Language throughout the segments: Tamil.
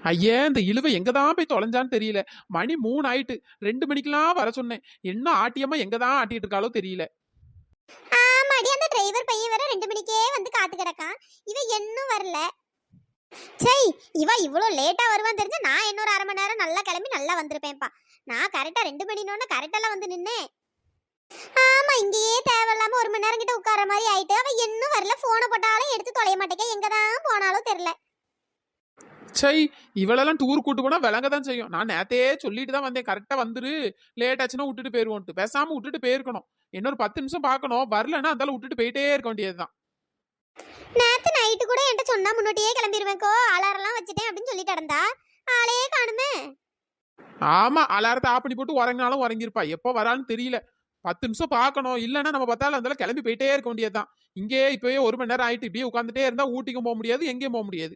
ஐயே இந்த இழுவை எங்கதான் போய் தொலைஞ்சான்னு தெரியல. மணி 3 ஆயிட்டு. 2 மணிக்கெல்லாம் வர சொன்னேன். என்ன ஆட்டியம்மா எங்கதான் ஆட்டிட்டு இருக்காளோ தெரியல. ஆமாடி, அந்த டிரைவர் பையன் வேற 2 மணிக்கே வந்து காத்து கிடக்கான். இவன் இன்னும் வரல. சை, இவ இவ்வளோ லேட்டா வருவான்னு தெரிஞ்சா நான் இன்னொரு 1/2 மணி நேரம் நல்லா கிளம்பி நல்லா வந்திருப்பேன்ப்பா. நான் கரெக்டா 2 மணினோன்னு கரெக்டாலாம் வந்து நின்னேன். ஆமா, இங்கேயே தேவையில்லாம 1 மணி நேரம் கிட்ட உட்கார மாதிரி ஆயிட்டு. அவ இன்னும் வரல. போனை போட்டாலும் எடுத்து தொலைய மாட்டேங்க. எங்கதான் போனாலும் தெரியல. சை, இவளெல்லாம் டூர் கூட்டு போனா விளங்க தான் செய்யும். நான் நேத்தே சொல்லிட்டு தான் வந்தேன், கரெக்டா வந்துரு, லேட் ஆச்சுன்னா விட்டுட்டு போயிருவோன்ட்டு. பேசாம விட்டுட்டு போயிருக்கணும். இன்னொரு 10 நிமிஷம் பார்க்கணும். வரலன்னா அந்தால விட்டுட்டு போயிட்டே இருக்க வேண்டியதுதான். நேத்து நைட்டு கூட என்கிட்ட சொன்னா முன்னாடியே கிளம்பிடுவேன்க்கோ, அலாரெல்லாம் வச்சுட்டேன் அப்படின்னு சொல்லிட்டு நடந்தா. ஆளே காணுமே. ஆமா, அலாரத்தை ஆஃப் பண்ணி போட்டு உறங்கினாலும் உறங்கிருப்பா. எப்போ வரான்னு தெரியல. 10 நிமிஷம் பார்க்கணும். இல்லைன்னா நம்ம பார்த்தாலும் அந்தால கிளம்பி போயிட்டே இருக்க வேண்டியதுதான். இங்கே இப்பவே 1 மணி நேரம் ஆயிட்டு இப்படியே உட்காந்துட்டே இருந்தா ஊட்டிக்கும் போக முடியாது, எங்கேயும் போக முடியாது.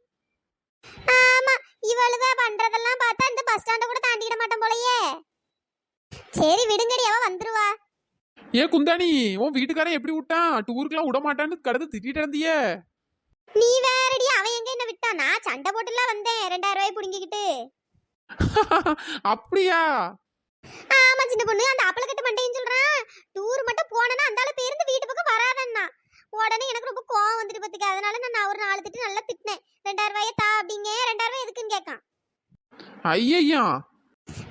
ஆமா, இவளுவ பண்றதெல்லாம் பார்த்தா இந்த பஸ் ஸ்டாண்ட கூட தாண்டிட மாட்டோம் போலயே. சரி விடுங்கடி, அவ வந்துருவா. ஏன் குந்தாணி, உன் வீட்டுக்காரன் எப்படி விட்டான்? டூருக்குலாம் விட மாட்டான்னு கடந்து திட்டிட்டு இருந்தியே. நீ வேறடி, அவன் எங்க என்ன விட்டான்? நான் சண்டை போட்டுலாம் வந்தேன் 2000 ரூபாய் புடுங்கிக்கிட்டு. அப்படியா? ஆமா சின்ன பொண்ணு, அந்த அப்பள கட்டு மண்டைன்னு சொல்றான். டூர் மட்டும் போனனா அந்த ஆளு பேருந்து வீட்டு பக்கம் வராதன்னா. உடனே எனக்கு ரொம்ப கோவம் வந்துட்டு பத்துக்க. அதனால நான் ஒரு 4 திட்டு நல்லா திட்டினேன். 2000 ரூபாயை தா அப்படிங்க. 2000 ரூபாய் எதுக்குன்னு கேட்கான். ஐயா,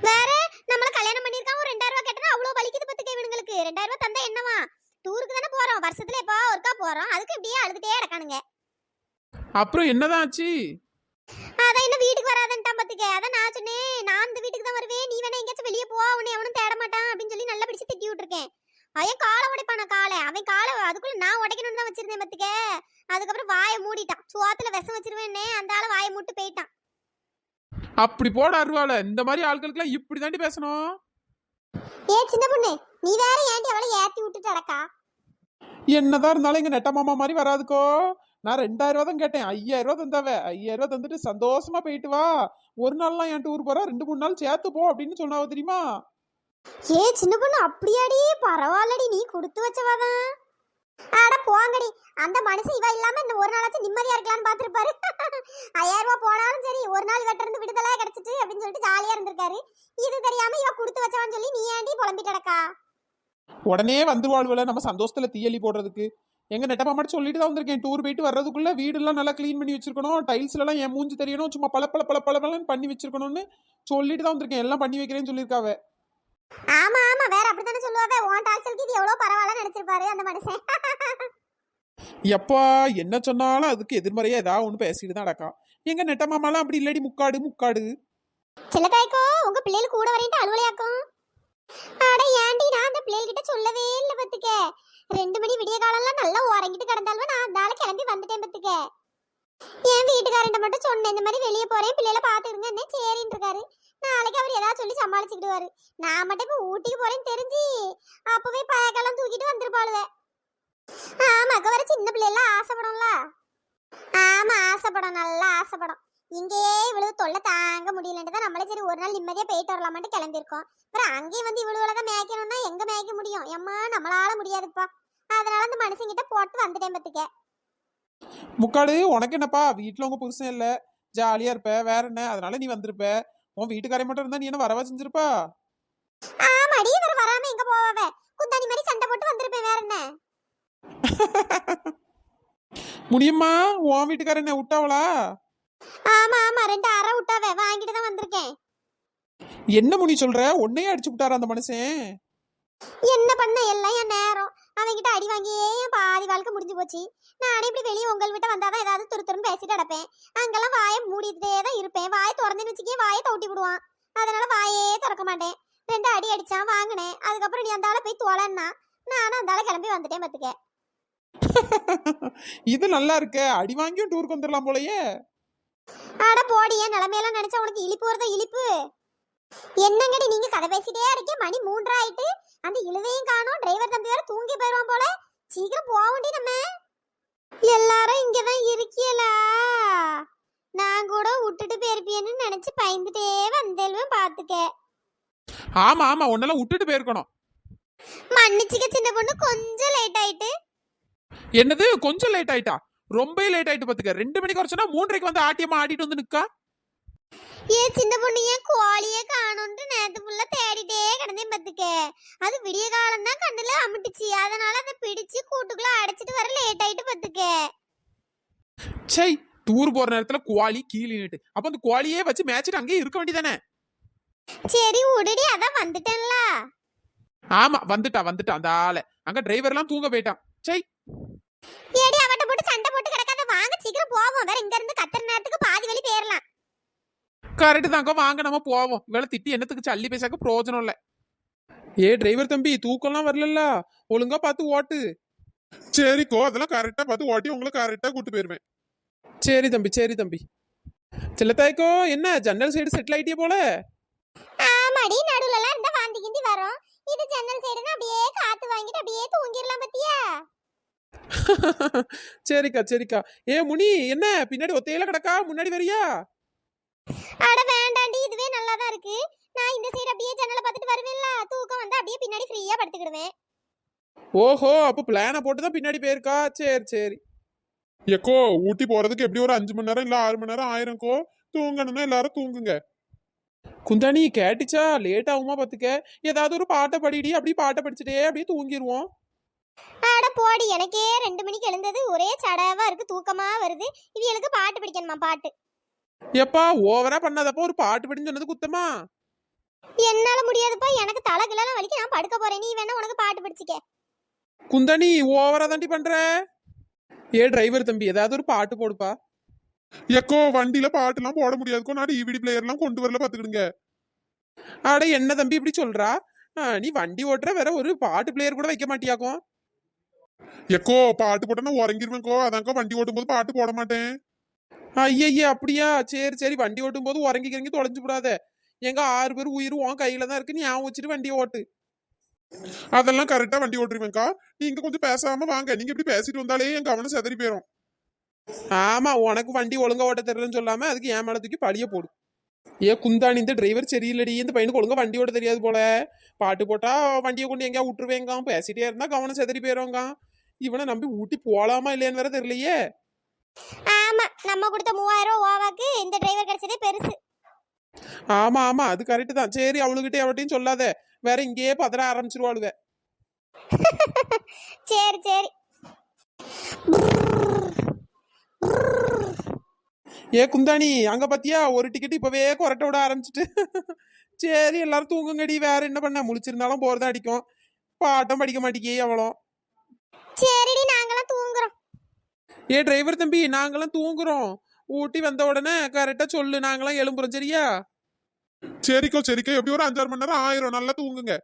வேற நம்மள கல்யாணம் பண்ணிருக்கான், ஒரு 2000 ரூபாய் கேட்டா அவ்வளவு வலிக்குது பத்துக்க இவனுங்களுக்கு. 2000 ரூபாய் தந்தா என்னவா? டூருக்கு தானே போறோம், வருஷத்துல எப்போ ஒருக்கா போறோம். அதுக்கு இப்படியே அழுதுட்டே இருக்கானுங்க. அப்புறம் என்னதான் ஆச்சு? அதான் இன்னும் வீட்டுக்கு வராதன்ட்டான் பத்துக்க. அதான் நான் சொன்னேன், நான் இந்த வீட்டுக்கு தான் வருவேன், நீ வேணா எங்கேயாச்சும் வெளியே போ, அவனை எவனும் தேட மாட்டான் அப்படின்னு சொல்லி நல்லா பிடிச்சு திட்டி விட்டுருக்கேன். அவன் காலை உடைப்பான காலை, அவன் காலை அதுக்குள்ள நான் உடைக்கணும்னு தான் வச்சிருந்தேன் பத்துக்க. அதுக்கப்புறம் வாயை மூடிட்டான். சுவாத்துல விஷம் வச்சிருவேன்னே அந்த ஆளை வாயை மூட்டு போயிட்டான். அப்படி போட அருவாள. இந்த மாதிரி ஆட்களுக்குலாம் இப்படி தாண்டி பேசணும். ஏ சின்ன பொண்ணு, நீ வேற ஏன்டி அவளை ஏத்தி விட்டுட்டு அடக்கா? என்னதான் இருந்தாலும் எங்க நெட்ட மாமா மாதிரி வராதுக்கோ. நான் 2000 ரூபா தான் கேட்டேன், 5000 ரூபா தந்தாவ. 5000 ரூபா தந்துட்டு சந்தோஷமா போயிட்டு வா, ஒரு நாள்லாம் என் டூர் போறா, 2-3 நாள் சேர்த்து போ அப்படின்னு சொன்னாவ தெரியுமா? ஏ சின்ன பொண்ணு, அப்படியாடி? பரவாயில்லடி, நீ கொடுத்து வச்சவாதான். அட போங்கடி, அந்த மனுஷன் இவ இல்லாம இந்த ஒரு நாளாச்சும் நிம்மதியா இருக்கலாம்னு பாத்துருப்பாரு. 5000 ரூபாய் போனாலும் சரி, ஒரு நாள் இவட்ட இருந்து விடுதலை கிடைச்சிட்டு அப்படின்னு சொல்லிட்டு ஜாலியா இருந்திருக்காரு. இது தெரியாம இவ கொடுத்து வச்சவான்னு சொல்லி நீ ஏன்டி புலம்பிட்டு கிடக்கா? உடனே வந்துருவாள்வல நம்ம சந்தோஷத்துல தீயலி போடுறதுக்கு. எங்க நெட்ட மாமாட்ட சொல்லிட்டு தான் வந்திருக்கேன், டூர் போயிட்டு வர்றதுக்குள்ள வீடெல்லாம் நல்லா க்ளீன் பண்ணி வச்சிருக்கணும், டைல்ஸ்ல எல்லாம் என் மூஞ்சி தெரியணும், சும்மா பல பல பல பலன்னு பண்ணி வச்சிருக்கணும்னு சொல்லிட்டு தான் வந்திருக்கேன். எல்லாம் பண்ணி வைக்கிறேன்னு சொல்லியிருக்காவ. ஆமா ஆமா, வேற அப்படித்தானே சொல்லுவாங்க. உன் டாக்ஸலுக்கு இது எவ்வளவு பரவாயில்ல நினைச்சிருப்பாரு அந்த மனுஷன். எப்பா என்ன சொன்னாலும் அதுக்கு எதிர்மறையா ஏதாவது ஒண்ணு பேசிட்டு தான் அடக்கா. எங்க நெட்ட மாமாலாம் அப்படி இல்லடி, முக்காடு முக்காடு. சிலதாய்க்கோ, உங்க பிள்ளைகள் கூட வரேன்ட்டு அலுவலையாக்கும். அட ஏன்டி, நான் அந்த பிள்ளைகிட்ட சொல்லவே இல்லை பத்துக்க. 2 மணி விடிய காலம்லாம் நல்லா உறங்கிட்டு கிடந்தாலும் நான் அந்த ஆளை கிளம்பி வந்துட்டேன் பத்துக்க. என் வீட்டுக்காரன்ட்ட மட்டும் சொன்னேன், இந்த மாதிரி வெளியே போறேன், பிள்ளைகளை பாத்துக்கிடுங்க என்ன சரின்னு இருக்காரு. நாளைக்கு அவர் ஏதாவது சொல்லி சமாளிச்சுக்கிடுவாரு. நான் மட்டும் இப்ப ஊட்டிக்கு போறேன்னு தெரிஞ்சு அப்பவே பயக்கெல்லாம் தூக்கிட்டு வந்துருப்பாளுவ. ஆமா, அக்க வர சின்ன பிள்ளைலாம் ஆசைப்படும்ல. ஆமா ஆசைப்படும், நல்லா ஆசைப்படும். இங்கேயே இவ்வளவு தொல்லை தாங்க முடியலன்ட்டு தான் நம்மளே சரி ஒரு நாள் நிம்மதியா போயிட்டு வரலாமான்ட்டு கிளம்பியிருக்கோம். அப்புறம் அங்கேயும் வந்து இவ்வளவுதான் மேய்க்கணும்னா எங்க மேய்க்க முடியும்? எம்மா நம்மளால முடியாதுப்பா. அதனால அந்த மனுஷங்கிட்ட போட்டு வந்துட்டேன் பத்துக்க. முக்காடு உனக்கு என்னப்பா, வீட்டுல உங்க புருஷன் இல்ல, ஜாலியா இருப்ப, வேற என்ன? அதனால நீ வந்திருப்ப. உன் வீட்டுக்காரை மட்டும் இருந்தா நீ என்ன வரவா செஞ்சிருப்பா? ஆமாடி, வேற வராம எங்க போவாவ? குந்தாணி மாதிரி சண்டை போட்டு வந்திருப்பேன், வேற என்ன? முடியுமா? உன் வீட்டுக்கார என்ன விட்டாவளா? ஆமா ஆமா, 2 அரை விட்டாவ, வாங்கிட்டு தான் வந்திருக்கேன். என்ன முனி சொல்ற? உன்னையே அடிச்சு விட்டாரா அந்த மனுஷன்? என்ன பண்ண, எல்லாம் என் நேரம். அவன்கிட்ட அடி வாங்கியே என் பாதி வாழ்க்கை முடிஞ்சு போச்சு. நானே இப்படி வெளியே உங்கள் வீட்டை வந்தாதான் ஏதாவது துருத்துருன்னு பேசிட்டு அடப்பேன். அங்கெல்லாம் வாயை மூடிட்டே தான் இருப்பேன். வாயை திறந்தேன்னு வச்சுக்கே வாயை தவுட்டி விடுவான். அதனால வாயே திறக்க மாட்டேன். 2 அடி அடிச்சான், வாங்கினேன். அதுக்கப்புறம் நீ அந்த ஆளை போய் தொலைன்னா நானும் அந்த ஆளை கிளம்பி வந்துட்டேன் பத்துக்க. இது நல்லா இருக்க, அடி வாங்கியும் டூருக்கு வந்துடலாம் போலயே. அட போடி, என் நிலைமையெல்லாம் நினைச்சா உனக்கு இழிப்பு வருதா இழிப்பு? என்னங்கடி நீங்க கதை பேசிட்டே அடிக்க, மணி 3 ஆயிட்டு. அந்த இழுவையும் காணோம், டிரைவர் தம்பி வேற தூங்கி போயிடுவான் போல. சீக்கிரம் போகண்டி நம்ம. எல்லாரும் இங்கதான் இருக்கியலா? நான் கூட விட்டுட்டு போயிருப்பியன்னு நினைச்சு பயந்துட்டே வந்தேல்வன் பாத்துக்க. ஆமா ஆமா, உன்னெல்லாம் விட்டுட்டு போயிருக்கணும். மன்னிச்சுக்க சின்ன பொண்ணு, கொஞ்சம் லேட் ஆயிட்டு. என்னது கொஞ்சம் லேட் ஆயிட்டா? ரொம்ப லேட் ஆயிட்டு பாத்துக்க. 2 மணிக்கு வரச்சுன்னா 3:30 வந்து ஆட்டியமா ஆடிட்டு வந்து நிக்கா. ஏன் சின்ன பொண்ணு ஏன் கோழியே காணோன்ட்டு நேத்து ஃபுல்லா தேடிட்டே கிடந்தேன் பத்துக்க. அது விடிய காலம் தான் கண்ணுல அமுட்டுச்சு. அதனால அதை பிடிச்சு கூட்டுக்குள்ள அடைச்சிட்டு வர லேட் ஆயிட்டு பத்துக்க. சை, டூர் போற நேரத்துல குவாலி கீழிட்டு அப்ப அந்த குவாலியே வச்சு மேட்சிட்டு அங்கேயே இருக்க வேண்டியதானே. சரி உடடி, அதான் வந்துட்டேன்ல. ஆமா, வந்துட்டான் அந்த ஆளு. அங்க டிரைவர் எல்லாம் தூங்க போயிட்டான். சை, ஏடி அவட்ட போட்டு சண்டை போட்டு கிடக்காத, வாங்க சீக்கிரம் போவோம். வேற இங்க இருந்து கத்துற நேரத்துக்கு பாதி வழி போயிரலாம். கரெக்ட் தாங்க, வாங்க நம்ம போவோம். இவளை திட்டி என்னத்துக்கு சல்லி பேசாக்க பிரயோஜனம் இல்ல. ஏ டிரைவர் தம்பி, தூக்கம்லாம் வரல, ஒழுங்கா பார்த்து ஓட்டு. சரிக்கோ, அதெல்லாம் கரெக்டா பார்த்து ஓட்டி உங்களை கரெக்டா கூட்டு போயிருவேன். சரி தம்பி. செல்லத்தாய்க்கோ, என்ன ஜன்னல் சைடு செட்டில் ஆயிட்டே போல. ஆமாடி, நடுவுல எல்லாம் இந்த வாந்தி கிந்தி வரும். இது ஜன்னல் சைடுனா அப்படியே காத்து வாங்கிட்டு அப்படியே தூங்கிரலாம் பத்தியா. சரிக்கா. ஏ முனி, என்ன பின்னாடி ஒத்தையில கிடக்கா, முன்னாடி வரியா? அட வேண்டாண்டி, இதுவே நல்லா தான் இருக்கு. நான் இந்த சைடு அப்படியே ஜன்னலை பார்த்துட்டு வருவேன்ல, தூக்கம் வந்து அப்படியே பின்னாடி ஃப்ரீயா படுத்துக்கிடுவேன். ஓஹோ, அப்ப பிளான போட்டுதான் பின்னாடி போயிருக்கா. சரி. எக்கோ, ஊட்டி போறதுக்கு எப்படி ஒரு 5 மணி நேரம் இல்ல 6 மணி நேரம் ஆயிரும்க்கோ. தூங்கணும்னா எல்லாரும் தூங்குங்க. குந்தாணி கேட்டுச்சா? லேட் ஆகுமா பாத்துக்க. ஏதாவது ஒரு பாட்டை படிடி, அப்படியே பாட்டை படிச்சுட்டே அப்படியே தூங்கிடுவோம். அட போடி, எனக்கே 2 மணிக்கு எழுந்தது ஒரே சடவா இருக்கு, தூக்கமா வருது. இவங்களுக்கு பாட்டு பிடிக்கணுமா பாட்டு? எப்பா ஓவரா பண்ணாதப்போ ஒரு பாட்டு படின்னு சொன்னது குத்தமா? என்னால முடியாதுப்பா, எனக்கு தலை கிளெல்லாம் வலிக்கு, நான் படுக்க போறேன். நீ வேணா உனக்கு பாட்டு பிடிச்சிக்க. குந்தாணி ஓவரா தாண்டி பண்ற. ஏ டிரைவர் தம்பி, ஏதாவது ஒரு பாட்டு போடுப்பா. எக்கோ, வண்டியில பாட்டுலாம் போட முடியாதுக்கோ. நான் டிவிடி பிளேயர் எல்லாம் கொண்டு வரல, பாத்துக்கிடுங்க. அட என்ன தம்பி இப்படி சொல்றா? நீ வண்டி ஓட்டுற, வேற ஒரு பாட்டு பிளேயர் கூட வைக்க மாட்டியாக்கும். எக்கோ, பாட்டு போட்டா நான் உறங்கிருவேன்க்கோ. அதான்க்கோ வண்டி ஓட்டும் போது பாட்டு போட மாட்டேன். ஐயா அப்படியா? சரி, வண்டி ஓட்டும் போது உறங்கி தொலைஞ்சு விடாத. எங்க 6 பேர் உயிர் உன் கையில தான் இருக்கு, நீ ஞாபகம் வச்சுட்டு வண்டியை ஓட்டு. அதெல்லாம் கரெக்டா வண்டி ஓட்டுருவேன்க்கா. நீங்க கொஞ்சம் பேசாம வாங்க. நீங்க இப்படி பேசிட்டு வந்தாலே என் கவனம் செதறி போயிரும். ஆமா, உனக்கு வண்டி ஒழுங்கா ஓட்ட தெரியலன்னு சொல்லாம அதுக்கு என் மேல தூக்கி பழிய போடு. ஏ குந்தாணி, இந்த டிரைவர் சரியில்லடி. இந்த பையனுக்கு ஒழுங்கா வண்டி ஓட்ட தெரியாது போல. பாட்டு போட்டா வண்டியை கொண்டு எங்கேயா விட்டுருவேங்க, பேசிட்டே இருந்தா கவனம் செதறி போயிருவாங்க. இவனை நம்பி ஊட்டி போலாமா இல்லையான்னு வேற தெரியலையே. ஆமா, நம்ம கொடுத்த 3000 ஓவாக்கு இந்த டிரைவர் கிடைச்சதே பெருசு. ஆமா, அது கரெக்ட் தான். சரி, அவளுகிட்ட எவட்டையும் சொல்லாத, வேற இங்கேயே பதற ஆரம்பிச்சிருவாளுவ. சரி. ஏ குந்தாணி, அங்க பாத்தியா ஒரு டிக்கெட் இப்பவே கொரட்டை விட ஆரம்பிச்சிட்டு. சரி, எல்லாரும் தூங்குங்கடி. வேற என்ன பண்ண, முழிச்சிருந்தாலும் போறதா அடிக்கும். பாட்டம் படிக்க மாட்டேங்கி அவளும். சரிடி, நாங்களாம் தூங்குறோம். ஏ டிரைவர் தம்பி, நாங்களாம் தூங்குறோம். ஊட்டி வந்த உடனே கரெக்டா சொல்லு, நாங்களாம் எழும்புறோம். சரியா? சரிக்கோ, எப்படி ஒரு 5-6 மணி நேரம் ஆயிரும். நல்லா தூங்குங்க.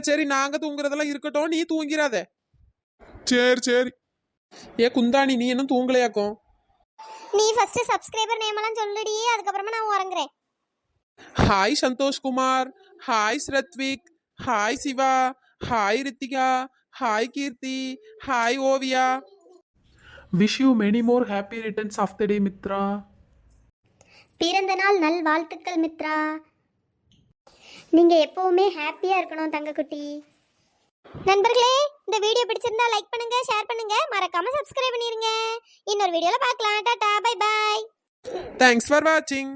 சரி, நாங்க தூங்குறதெல்லாம் இருக்கட்டும், நீ தூங்கிறாத. சரி. ஏ குந்தாணி, நீ இன்னும் தூங்கலையாக்கும்? நீ ஃபர்ஸ்ட் சப்ஸ்கிரைபர் நேம் எல்லாம் சொல்லுடி, அதுக்கப்புறமா நான் உறங்குறேன். Hi Santhoshkumar, hi Srathvik, hi Siva, hi Rithika, hi Keerthi, hi Oviya. Wish you many more happy returns of the day Mithra. பிறந்த நாள் நல் வாழ்த்துக்கள் மித்ரா. நீங்க எப்பவுமே ஹாப்பியா இருக்கணும் தங்கக்குட்டி. நண்பர்களே, இந்த வீடியோ பிடிச்சிருந்தா லைக் பண்ணுங்க, ஷேர் பண்ணுங்க, மறக்காம சப்ஸ்கிரைப் பண்ணிருங்க. இன்னொரு வீடியோல பார்க்கலாம். டாடா, பை. தேங்க்ஸ் ஃபார் வாட்சிங்.